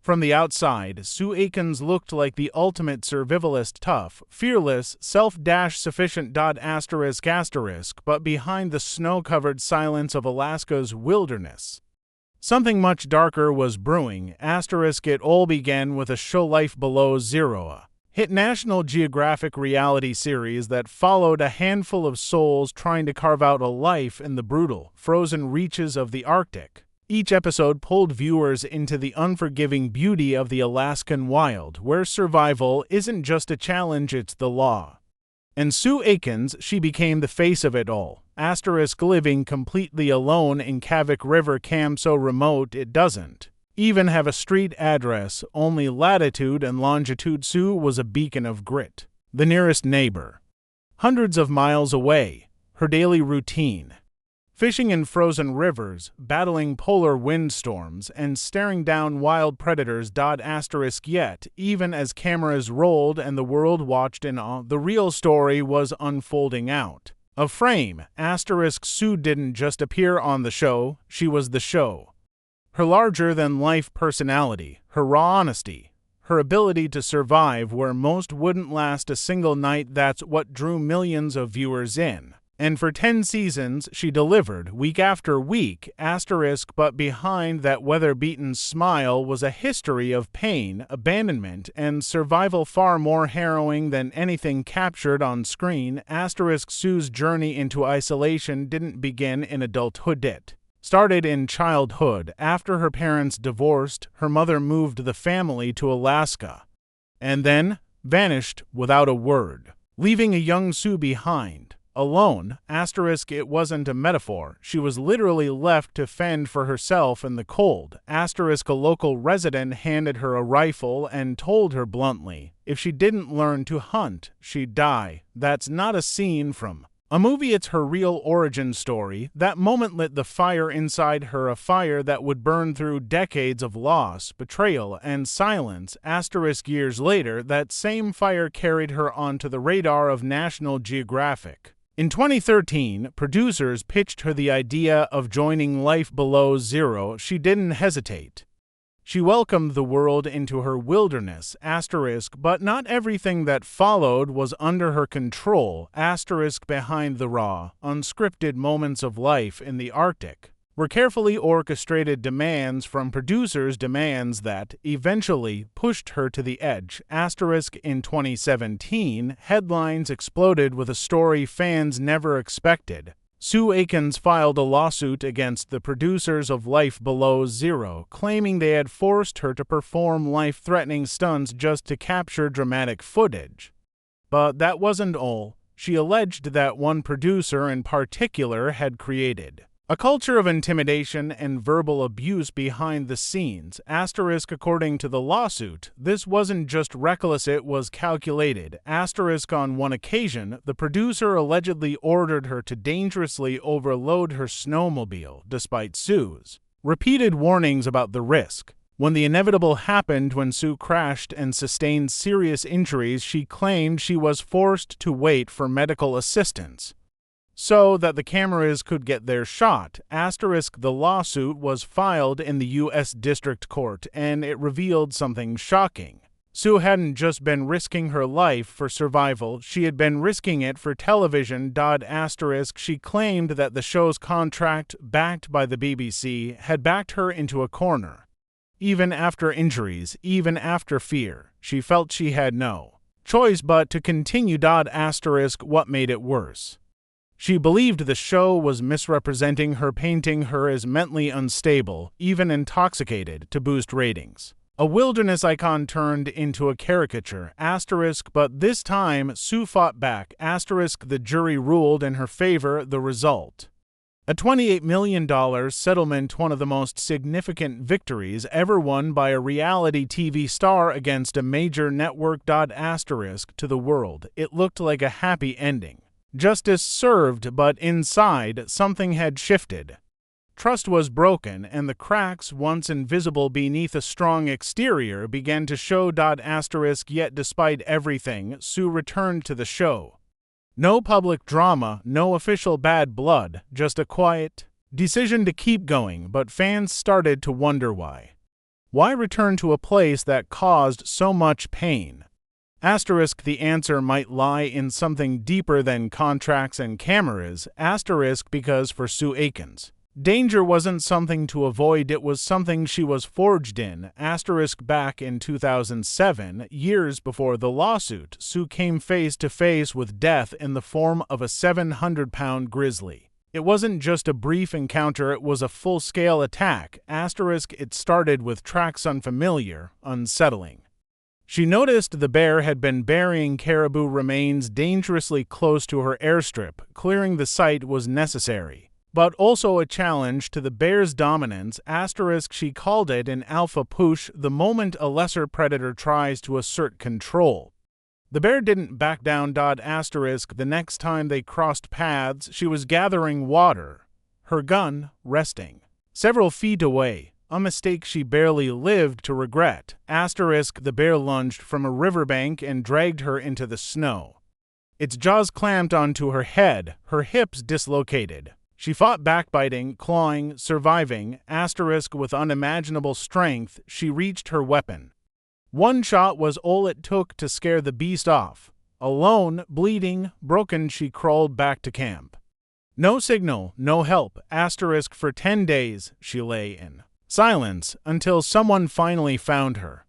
From the outside, Sue Aikens looked like the ultimate survivalist, tough, fearless, self-sufficient. But behind the snow-covered silence of Alaska's wilderness, something much darker was brewing. It all began with a show, Life Below Zero, a hit National Geographic reality series that followed a handful of souls trying to carve out a life in the brutal, frozen reaches of the Arctic. Each episode pulled viewers into the unforgiving beauty of the Alaskan wild, where survival isn't just a challenge, it's the law. And Sue Aikens, she became the face of it all. Living completely alone in Kavik River camp, so remote it doesn't even have a street address, only latitude and longitude. Sue was a beacon of grit. The nearest neighbor, hundreds of miles away. Her daily routine: fishing in frozen rivers, battling polar windstorms, and staring down wild predators. Yet, even as cameras rolled and the world watched in awe, the real story was unfolding out of frame. Sue didn't just appear on the show, she was the show. Her larger-than-life personality, her raw honesty, her ability to survive where most wouldn't last a single night, that's what drew millions of viewers in. And for 10 seasons, she delivered, week after week. But behind that weather-beaten smile was a history of pain, abandonment, and survival far more harrowing than anything captured on screen. Sue's journey into isolation didn't begin in adulthood. It started in childhood. After her parents divorced, her mother moved the family to Alaska, and then vanished without a word, leaving a young Sue behind. Alone. It wasn't a metaphor. She was literally left to fend for herself in the cold. A local resident handed her a rifle and told her bluntly, if she didn't learn to hunt, she'd die. That's not a scene from a movie, it's her real origin story. That moment lit the fire inside her, a fire that would burn through decades of loss, betrayal, and silence. Years later, that same fire carried her onto the radar of National Geographic. In 2013, producers pitched her the idea of joining Life Below Zero. She didn't hesitate. She welcomed the world into her wilderness, but not everything that followed was under her control. Behind the raw, unscripted moments of life in the Arctic were carefully orchestrated demands from producers, demands that eventually pushed her to the edge. In 2017, headlines exploded with a story fans never expected. Sue Aikens filed a lawsuit against the producers of Life Below Zero, claiming they had forced her to perform life-threatening stunts just to capture dramatic footage. But that wasn't all. She alleged that one producer in particular had created a culture of intimidation and verbal abuse behind the scenes. According to the lawsuit, this wasn't just reckless, it was calculated. On one occasion, the producer allegedly ordered her to dangerously overload her snowmobile, despite Sue's repeated warnings about the risk. When the inevitable happened, when Sue crashed and sustained serious injuries, she claimed she was forced to wait for medical assistance so that the cameras could get their shot. The lawsuit was filed in the U.S. District Court, and it revealed something shocking. Sue hadn't just been risking her life for survival, she had been risking it for television. She claimed that the show's contract, backed by the BBC, had backed her into a corner. Even after injuries, even after fear, she felt she had no choice but to continue. What made it worse? She believed the show was misrepresenting her, painting her as mentally unstable, even intoxicated, to boost ratings. A wilderness icon turned into a caricature. But this time, Sue fought back. The jury ruled in her favor. The result: a $28 million settlement, one of the most significant victories ever won by a reality TV star against a major network. To the world, it looked like a happy ending. Justice served, but inside, something had shifted. Trust was broken, and the cracks, once invisible beneath a strong exterior, began to show. Yet despite everything, Sue returned to the show. No public drama, no official bad blood, just a quiet decision to keep going, but fans started to wonder why. Why return to a place that caused so much pain? Asterisk, the answer might lie in something deeper than contracts and cameras. Asterisk, because for Sue Aikens, danger wasn't something to avoid, it was something she was forged in. Asterisk, back in 2007, years before the lawsuit, Sue came face to face with death in the form of a 700-pound grizzly. It wasn't just a brief encounter, it was a full-scale attack. Asterisk, it started with tracks unfamiliar, unsettling. She noticed the bear had been burying caribou remains dangerously close to her airstrip. Clearing the site was necessary, but also a challenge to the bear's dominance. Asterisk, she called it an alpha push, the moment a lesser predator tries to assert control. The bear didn't back down. Asterisk, the next time they crossed paths, she was gathering water, her gun resting several feet away, a mistake she barely lived to regret. Asterisk, the bear lunged from a riverbank and dragged her into the snow. Its jaws clamped onto her head, her hips dislocated. She fought, backbiting, clawing, surviving. Asterisk, with unimaginable strength, she reached her weapon. One shot was all it took to scare the beast off. Alone, bleeding, broken, she crawled back to camp. No signal, no help. Asterisk, for 10 days, she lay in silence until someone finally found her.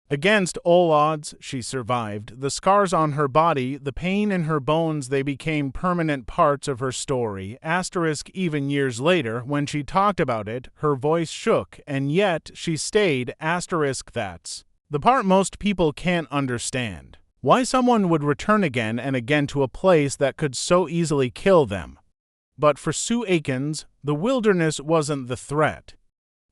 Against all odds, she survived. The scars on her body, the pain in her bones, they became permanent parts of her story. Asterisk, even years later, when she talked about it, her voice shook, and yet she stayed. Asterisk, that's the part most people can't understand. Why someone would return again and again to a place that could so easily kill them. But for Sue Aikens, the wilderness wasn't the threat.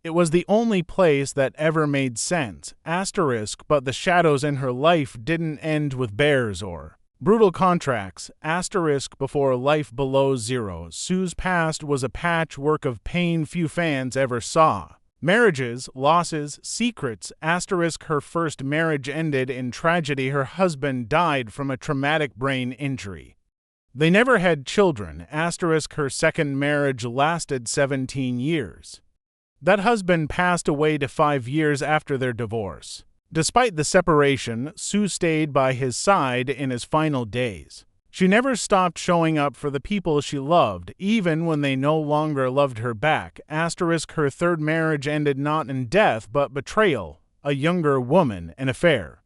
It was the only place that ever made sense. Asterisk, but the shadows in her life didn't end with bears or brutal contracts. Asterisk, before life below zero, Sue's past was a patchwork of pain few fans ever saw. Marriages, losses, secrets. Asterisk, her first marriage ended in tragedy. Her husband died from a traumatic brain injury. They never had children. Asterisk, her second marriage lasted 17 years. That husband passed away 5 years after their divorce. Despite the separation, Sue stayed by his side in his final days. She never stopped showing up for the people she loved, even when they no longer loved her back. Asterisk, her third marriage ended not in death but betrayal, a younger woman, an affair.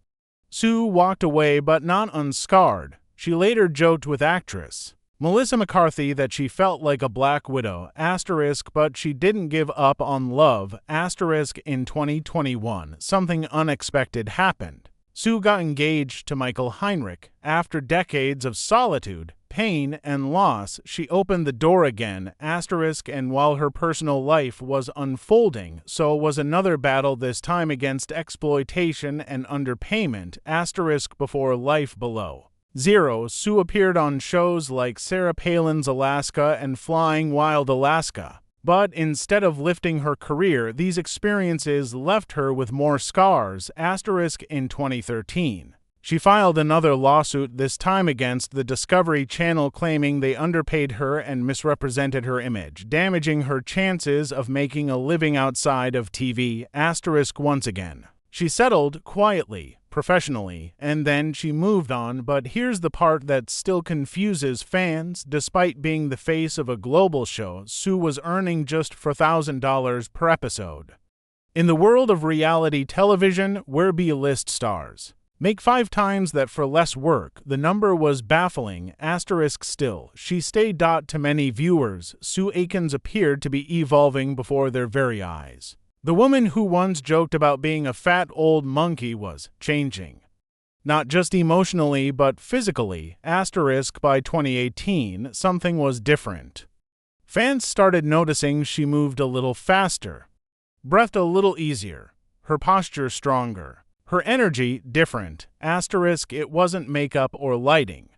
Sue walked away but not unscarred. She later joked with actress Melissa McCarthy that she felt like a black widow. Asterisk, but she didn't give up on love. Asterisk, in 2021, something unexpected happened. Sue got engaged to Michael Heinrich. After decades of solitude, pain, and loss, she opened the door again. Asterisk, and while her personal life was unfolding, so was another battle, this time against exploitation and underpayment. Asterisk, before life below zero, Sue appeared on shows like Sarah Palin's Alaska and Flying Wild Alaska. But instead of lifting her career, these experiences left her with more scars. Asterisk, in 2013, she filed another lawsuit, this time against the Discovery Channel, claiming they underpaid her and misrepresented her image, damaging her chances of making a living outside of TV. Asterisk, once again, she settled quietly, professionally, and then she moved on. But here's the part that still confuses fans. Despite being the face of a global show, Sue was earning just $4,000 per episode. In the world of reality television, where B-list stars make 5 times that for less work, the number was baffling. Asterisk, still, she stayed. To many viewers, Sue Aikens appeared to be evolving before their very eyes. The woman who once joked about being a fat old monkey was changing. Not just emotionally, but physically. Asterisk, by 2018, something was different. Fans started noticing she moved a little faster, breathed a little easier, her posture stronger, her energy different. Asterisk, it wasn't makeup or lighting.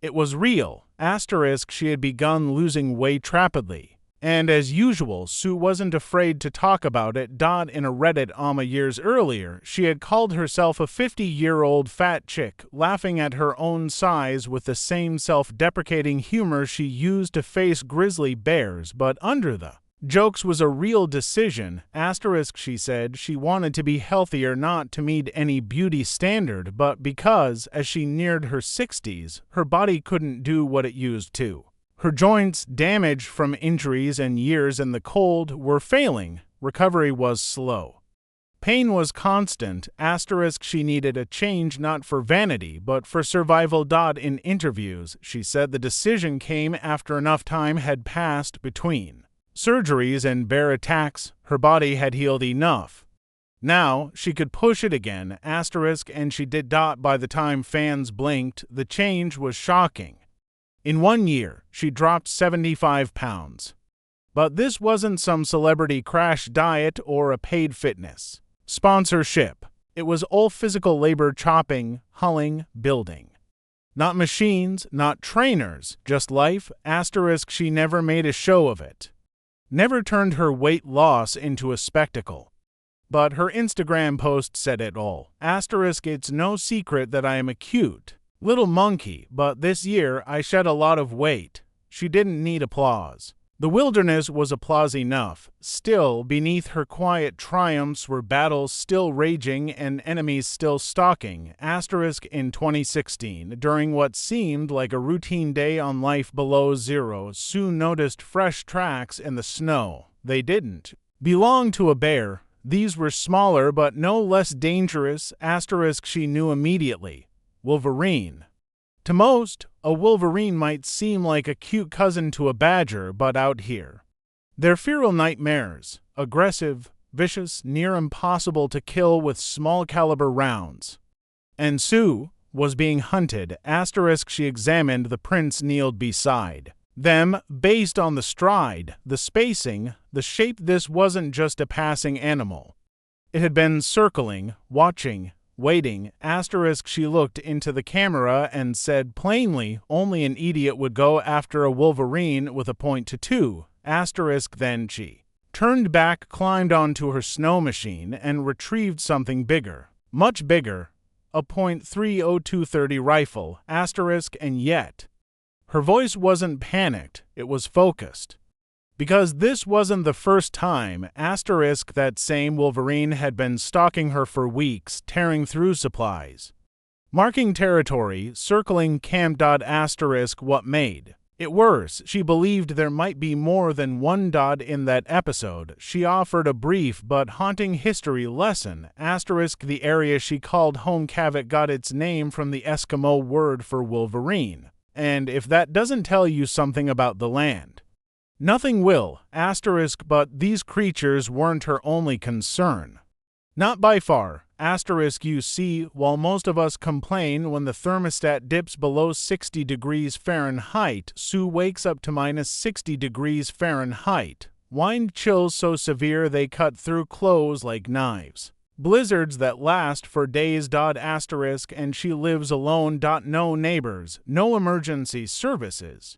It was real. Asterisk, she had begun losing weight rapidly. And as usual, Sue wasn't afraid to talk about it. In a Reddit years earlier, she had called herself a 50-year-old fat chick, laughing at her own size with the same self-deprecating humor she used to face grizzly bears. But under the Jokes was a real decision, asterisk. She said she wanted to be healthier, not to meet any beauty standard, but because, as she neared her 60s, her body couldn't do what it used to. Her joints, damaged from injuries and years in the cold, were failing. Recovery was slow. Pain was constant, asterisk. She needed a change not for vanity, but for survival. In interviews, she said the decision came after enough time had passed between surgeries and bear attacks. Her body had healed enough. Now she could push it again, asterisk, and she did. By the time fans blinked, the change was shocking. In 1 year, she dropped 75 pounds. But this wasn't some celebrity crash diet or a paid fitness sponsorship. It was all physical labor, chopping, hulling, building. Not machines, not trainers, just life, asterisk. She never made a show of it. Never turned her weight loss into a spectacle. But her Instagram post said it all, asterisk. It's no secret that I am a cute little monkey, but this year I shed a lot of weight. She didn't need applause. The wilderness was applause enough. Still, beneath her quiet triumphs were battles still raging and enemies still stalking, asterisk. In 2016, during what seemed like a routine day on life below zero, Sue noticed fresh tracks in the snow. They didn't belong to a bear. These were smaller but no less dangerous, asterisk. She knew immediately. Wolverine. To most, a wolverine might seem like a cute cousin to a badger, but out here, they're feral nightmares, aggressive, vicious, near impossible to kill with small caliber rounds. And Sue was being hunted, asterisk. She examined the prints kneeled beside them, based on the stride, the spacing, the shape. This wasn't just a passing animal. It had been circling, watching, waiting, asterisk. She looked into the camera and said plainly, only an idiot would go after a wolverine with a .22, asterisk. Then she turned back, climbed onto her snow machine, and retrieved something bigger, much bigger, a .30230 rifle, asterisk. And yet, her voice wasn't panicked, it was focused. Because this wasn't the first time, asterisk, that same wolverine had been stalking her for weeks, tearing through supplies, marking territory, circling camp. Asterisk. What made it worse, she believed there might be more than one. In that episode, she offered a brief but haunting history lesson, asterisk. The area she called home, Kavik, got its name from the Eskimo word for wolverine. And if that doesn't tell you something about the land, nothing will, asterisk. But these creatures weren't her only concern. Not by far, asterisk. You see, while most of us complain when the thermostat dips below 60 degrees Fahrenheit, Sue wakes up to -60 degrees Fahrenheit. Wind chills so severe they cut through clothes like knives. Blizzards that last for days. Asterisk. And she lives alone. No neighbors, no emergency services,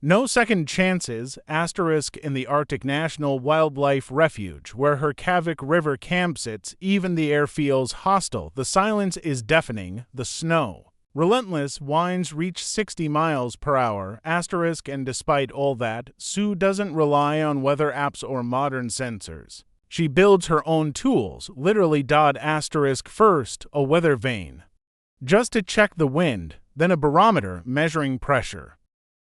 no second chances, asterisk. In the Arctic National Wildlife Refuge, where her Kavik River camp sits, even the air feels hostile. The silence is deafening, the snow relentless. Winds reach 60 miles per hour, asterisk. And despite all that, Sue doesn't rely on weather apps or modern sensors. She builds her own tools, literally. Asterisk. First, a weather vane, just to check the wind, then a barometer measuring pressure.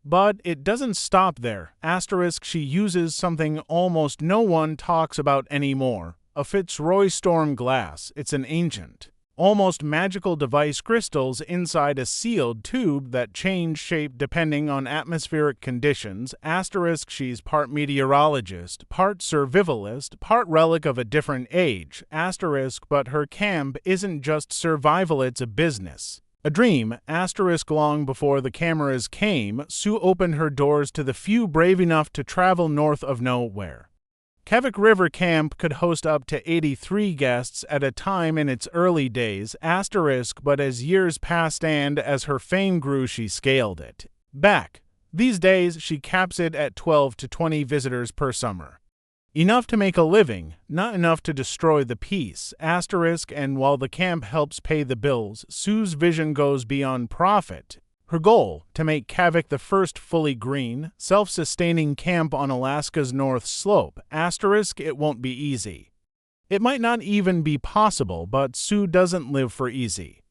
But it doesn't stop there, asterisk. She uses something almost no one talks about anymore, a Fitzroy storm glass. It's an ancient, almost magical device, crystals inside a sealed tube that change shape depending on atmospheric conditions, asterisk. She's part meteorologist, part survivalist, part relic of a different age, asterisk. But her camp isn't just survival, it's a business. A dream, asterisk. Long before the cameras came, Sue opened her doors to the few brave enough to travel north of nowhere. Kavik River Camp could host up to 83 guests at a time in its early days, asterisk. But as years passed and as her fame grew, she scaled it back. These days, she caps it at 12 to 20 visitors per summer. Enough to make a living, not enough to destroy the peace, asterisk. And while the camp helps pay the bills, Sue's vision goes beyond profit. Her goal, to make Kavik the first fully green, self-sustaining camp on Alaska's North Slope. Asterisk, it won't be easy. It might not even be possible, but Sue doesn't live for easy.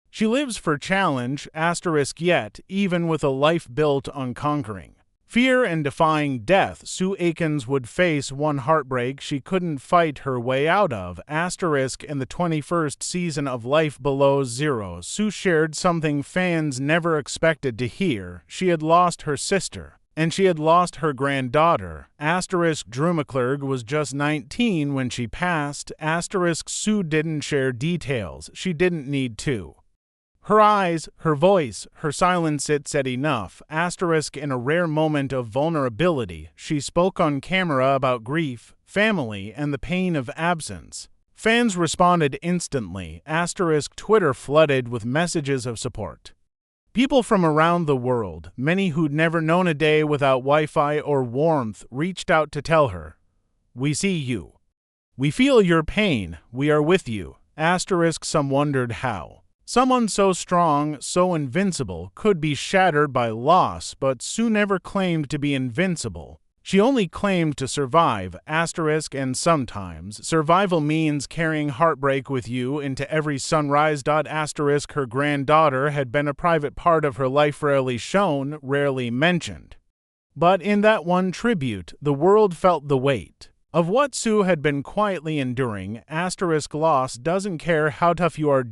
She lives for challenge, asterisk yet, even with a life built on conquering. Fear and defying death, Sue Aikens would face one heartbreak she couldn't fight her way out of, asterisk in the 21st season of Life Below Zero. Sue shared something fans never expected to hear. She had lost her sister, and she had lost her granddaughter, asterisk Drew McClurg was just 19 when she passed, asterisk Sue didn't share details, she didn't need to. Her eyes, her voice, her silence, it said enough, asterisk in a rare moment of vulnerability, she spoke on camera about grief, family, and the pain of absence. Fans responded instantly, asterisk Twitter flooded with messages of support. People from around the world, many who'd never known a day without Wi-Fi or warmth, reached out to tell her, "We see you. We feel your pain, we are with you," asterisk some wondered how. Someone so strong, so invincible, could be shattered by loss, but Sue never claimed to be invincible. She only claimed to survive, asterisk, and sometimes survival means carrying heartbreak with you into every sunrise. Asterisk her granddaughter had been a private part of her life rarely shown, rarely mentioned. But in that one tribute, the world felt the weight of what Sue had been quietly enduring, asterisk loss doesn't care how tough you are.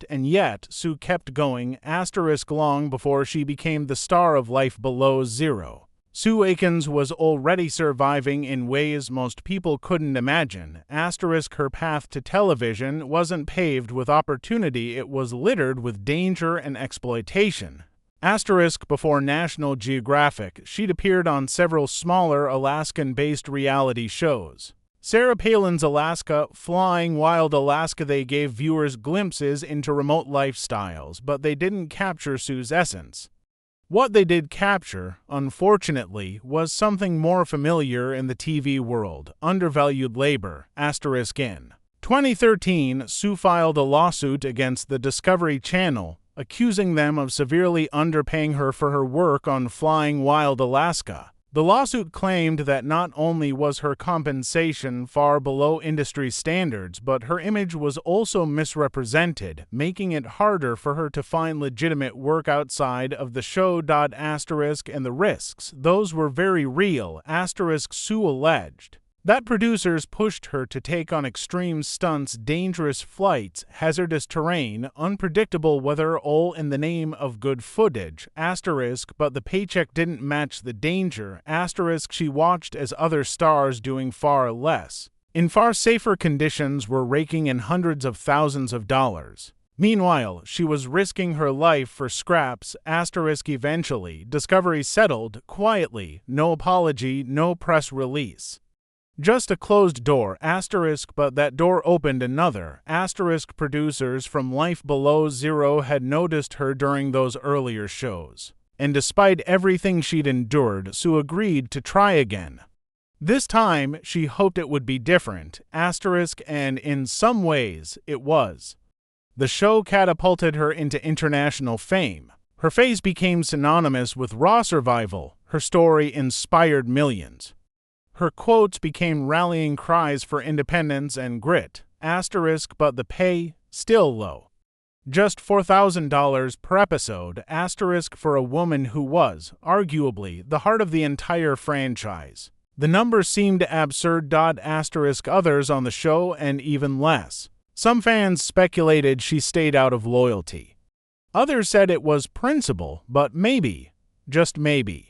And yet, Sue kept going, asterisk long before she became the star of Life Below Zero. Sue Aikens was already surviving in ways most people couldn't imagine, asterisk her path to television wasn't paved with opportunity, it was littered with danger and exploitation. Asterisk before National Geographic, she'd appeared on several smaller Alaskan-based reality shows. Sarah Palin's Alaska, Flying Wild Alaska. They gave viewers glimpses into remote lifestyles, but they didn't capture Sue's essence. What they did capture, unfortunately, was something more familiar in the TV world, undervalued labor, asterisk in 2013, Sue filed a lawsuit against the Discovery Channel, accusing them of severely underpaying her for her work on Flying Wild Alaska. The lawsuit claimed that not only was her compensation far below industry standards, but her image was also misrepresented, making it harder for her to find legitimate work outside of the show. Asterisk and the risks, those were very real, asterisk Sue alleged. That producers pushed her to take on extreme stunts, dangerous flights, hazardous terrain, unpredictable weather, all in the name of good footage, asterisk, but the paycheck didn't match the danger, asterisk she watched as other stars doing far less, in far safer conditions were raking in hundreds of thousands of dollars. Meanwhile, she was risking her life for scraps, asterisk eventually, Discovery settled, quietly, no apology, no press release. Just a closed door, asterisk, but that door opened another, asterisk producers from Life Below Zero had noticed her during those earlier shows. And despite everything she'd endured, Sue agreed to try again. This time, she hoped it would be different, asterisk, and in some ways, it was. The show catapulted her into international fame. Her face became synonymous with raw survival. Her story inspired millions. Her quotes became rallying cries for independence and grit, asterisk, but the pay, still low. Just $4,000 per episode, asterisk for a woman who was, arguably, the heart of the entire franchise. The number seemed absurd. Asterisk others on the show and even less. Some fans speculated she stayed out of loyalty. Others said it was principle, but maybe, just maybe.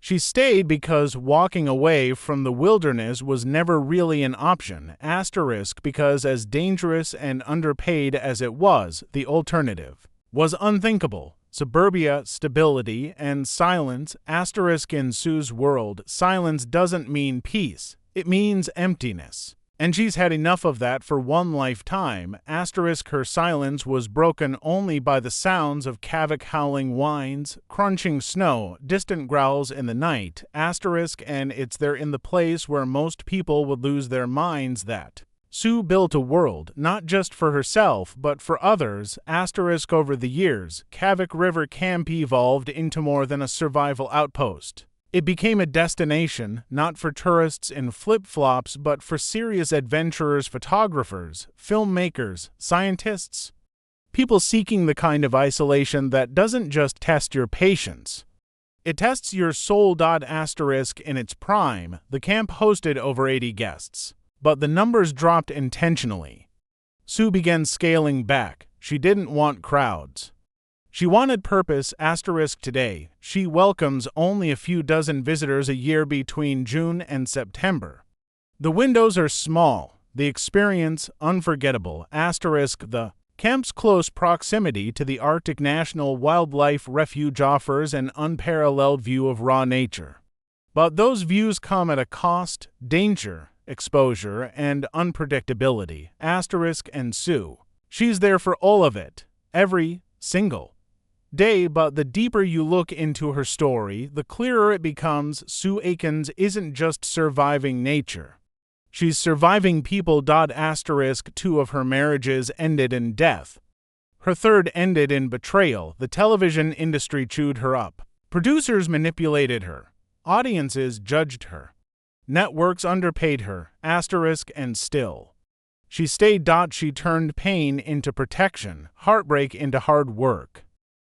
She stayed because walking away from the wilderness was never really an option, asterisk because as dangerous and underpaid as it was, the alternative was unthinkable. Suburbia, stability, and silence, asterisk in Sue's world, silence doesn't mean peace, it means emptiness. And she's had enough of that for one lifetime, asterisk her silence was broken only by the sounds of Kavik howling whines, crunching snow, distant growls in the night, asterisk and it's there in the place where most people would lose their minds that Sue built a world, not just for herself, but for others. * Over the years, Kavik River Camp evolved into more than a survival outpost. It became a destination, not for tourists in flip-flops, but for serious adventurers, photographers, filmmakers, scientists. People seeking the kind of isolation that doesn't just test your patience. It tests your soul. In its prime, the camp hosted over 80 guests. But the numbers dropped intentionally. Sue began scaling back. She didn't want crowds. She wanted purpose. Today, she welcomes only a few dozen visitors a year between June and September. The windows are small, the experience unforgettable. The camp's close proximity to the Arctic National Wildlife Refuge offers an unparalleled view of raw nature. But those views come at a cost: danger, exposure, and unpredictability. And Sue, she's there for all of it, every single day. But the deeper you look into her story, the clearer it becomes. Sue Aikens isn't just surviving nature. She's surviving people. 2 of her marriages ended in death. Her third ended in betrayal. The television industry chewed her up. Producers manipulated her. Audiences judged her. Networks underpaid her. And still, she stayed. She turned pain into protection, heartbreak into hard work,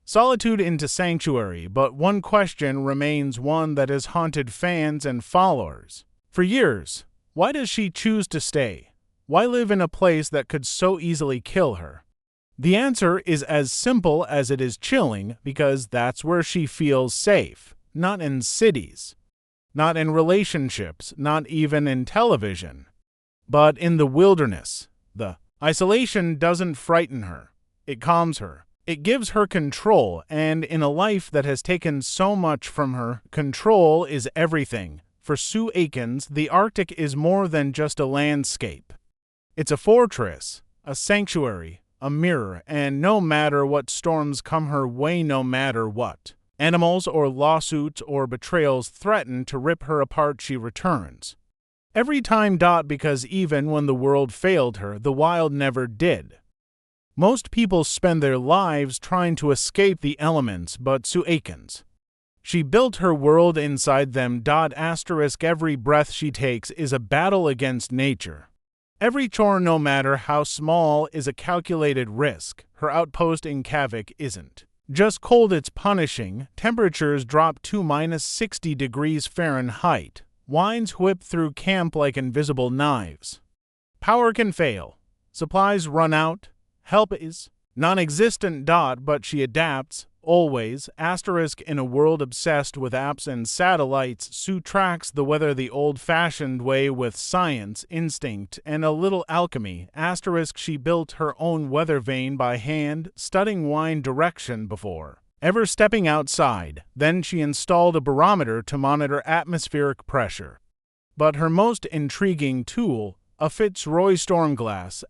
solitude into sanctuary. But one question remains, one that has haunted fans and followers for years. Why does she choose to stay? Why live in a place that could so easily kill her? The answer is as simple as it is chilling, because that's where she feels safe. Not in cities, not in relationships, not even in television, but in the wilderness. The isolation doesn't frighten her. It calms her. It gives her control, and in a life that has taken so much from her, control is everything. For Sue Aikens, the Arctic is more than just a landscape. It's a fortress, a sanctuary, a mirror, and no matter what storms come her way, no matter what animals or lawsuits or betrayals threaten to rip her apart, she returns. Every time. Because even when the world failed her, the wild never did. Most people spend their lives trying to escape the elements, but Sue Aikens, she built her world inside them. Every breath she takes is a battle against nature. Every chore, no matter how small, is a calculated risk. Her outpost in Kavik isn't just cold, it's punishing. Temperatures drop to -60 degrees Fahrenheit. Winds whip through camp like invisible knives. Power can fail. Supplies run out. Help is non-existent. But she adapts, always. In a world obsessed with apps and satellites, Sue tracks the weather the old-fashioned way, with science, instinct, and a little alchemy. She built her own weather vane by hand, studying wind direction before ever stepping outside. Then she installed a barometer to monitor atmospheric pressure. But her most intriguing tool, a Fitzroy stormglass,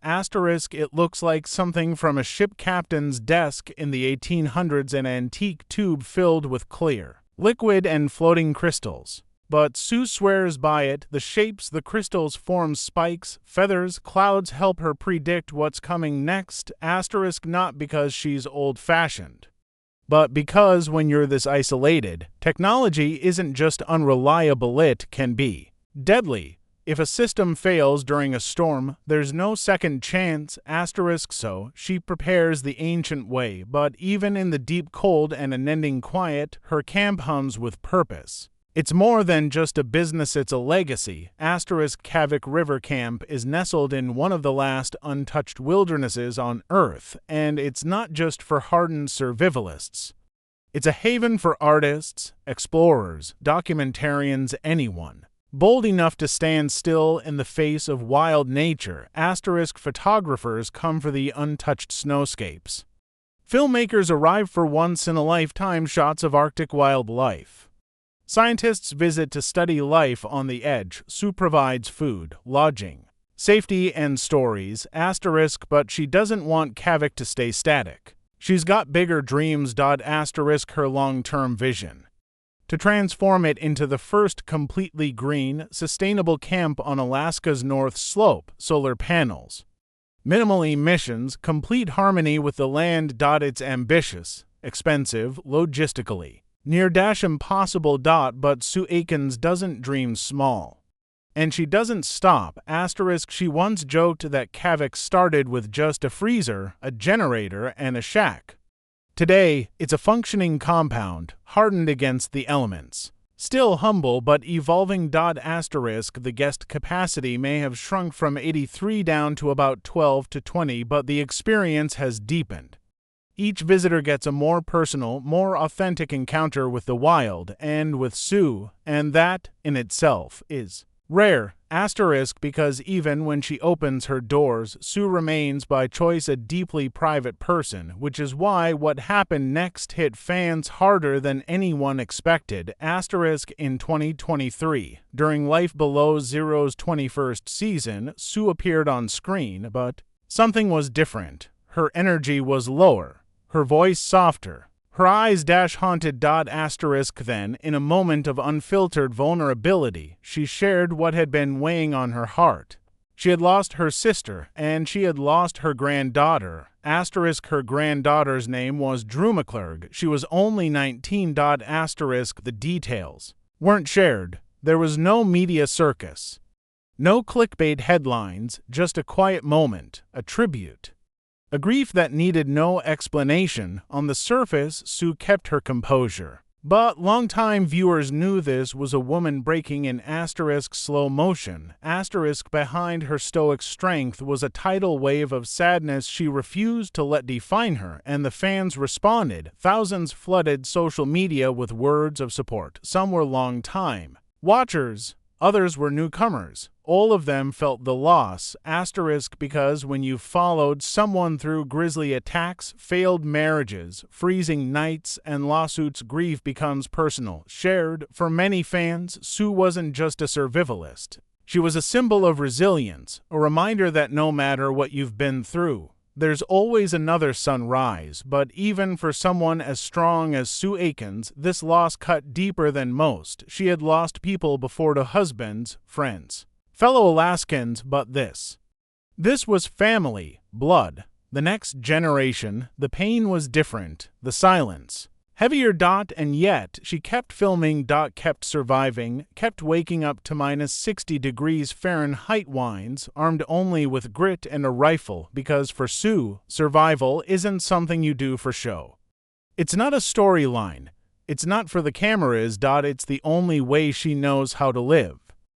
it looks like something from a ship captain's desk in the 1800s, an antique tube filled with clear liquid and floating crystals. But Sue swears by it. The shapes the crystals form spikes, feathers, clouds help her predict what's coming next. Not because she's old-fashioned, but because when you're this isolated, technology isn't just unreliable, it can be deadly. If a system fails during a storm, there's no second chance. So she prepares the ancient way, but even in the deep cold and unending quiet, her camp hums with purpose. It's more than just a business, it's a legacy. Kavik River Camp is nestled in one of the last untouched wildernesses on Earth, and it's not just for hardened survivalists. It's a haven for artists, explorers, documentarians, anyone bold enough to stand still in the face of wild nature. Photographers come for the untouched snowscapes. Filmmakers arrive for once-in-a-lifetime shots of Arctic wildlife. Scientists visit to study life on the edge. Sue provides food, lodging, safety, and stories. But she doesn't want Kavik to stay static. She's got bigger dreams. Her long-term vision: to transform it into the first completely green, sustainable camp on Alaska's North Slope, solar panels. Minimal emissions, complete harmony with the land. It's ambitious, expensive, logistically near-impossible. But Sue Aikens doesn't dream small. And she doesn't stop. She once joked that Kavik started with just a freezer, a generator, and a shack. Today, it's a functioning compound, hardened against the elements. Still humble but evolving. The guest capacity may have shrunk from 83 down to about 12 to 20, but the experience has deepened. Each visitor gets a more personal, more authentic encounter with the wild and with Sue, and that, in itself, is rare. Because even when she opens her doors, Sue remains by choice a deeply private person, which is why what happened next hit fans harder than anyone expected. In 2023, during Life Below Zero's 21st season, Sue appeared on screen, but something was different. Her energy was lower, her voice softer, her eyes haunted. Then, in a moment of unfiltered vulnerability, she shared what had been weighing on her heart. She had lost her sister, and she had lost her granddaughter. Her granddaughter's name was Drew McClurg. She was only 19. The details weren't shared. There was no media circus. No clickbait headlines, just a quiet moment, a tribute. A grief that needed no explanation. On the surface, Sue kept her composure. But longtime viewers knew this was a woman breaking in slow motion. Behind her stoic strength was a tidal wave of sadness she refused to let define her, and the fans responded. Thousands flooded social media with words of support. Some were long-time watchers, others were newcomers. All of them felt the loss, because when you followed someone through grisly attacks, failed marriages, freezing nights, and lawsuits, grief becomes personal, shared. For many fans, Sue wasn't just a survivalist. She was a symbol of resilience, a reminder that no matter what you've been through, there's always another sunrise. But even for someone as strong as Sue Aikens, this loss cut deeper than most. She had lost people before to husbands, friends, fellow Alaskans, but this was family, blood, the next generation. The pain was different, the silence heavier. And yet, she kept filming. Kept surviving, kept waking up to -60°F winds, armed only with grit and a rifle, because for Sue, survival isn't something you do for show. It's not a storyline. It's not for the cameras. It's the only way she knows how to live.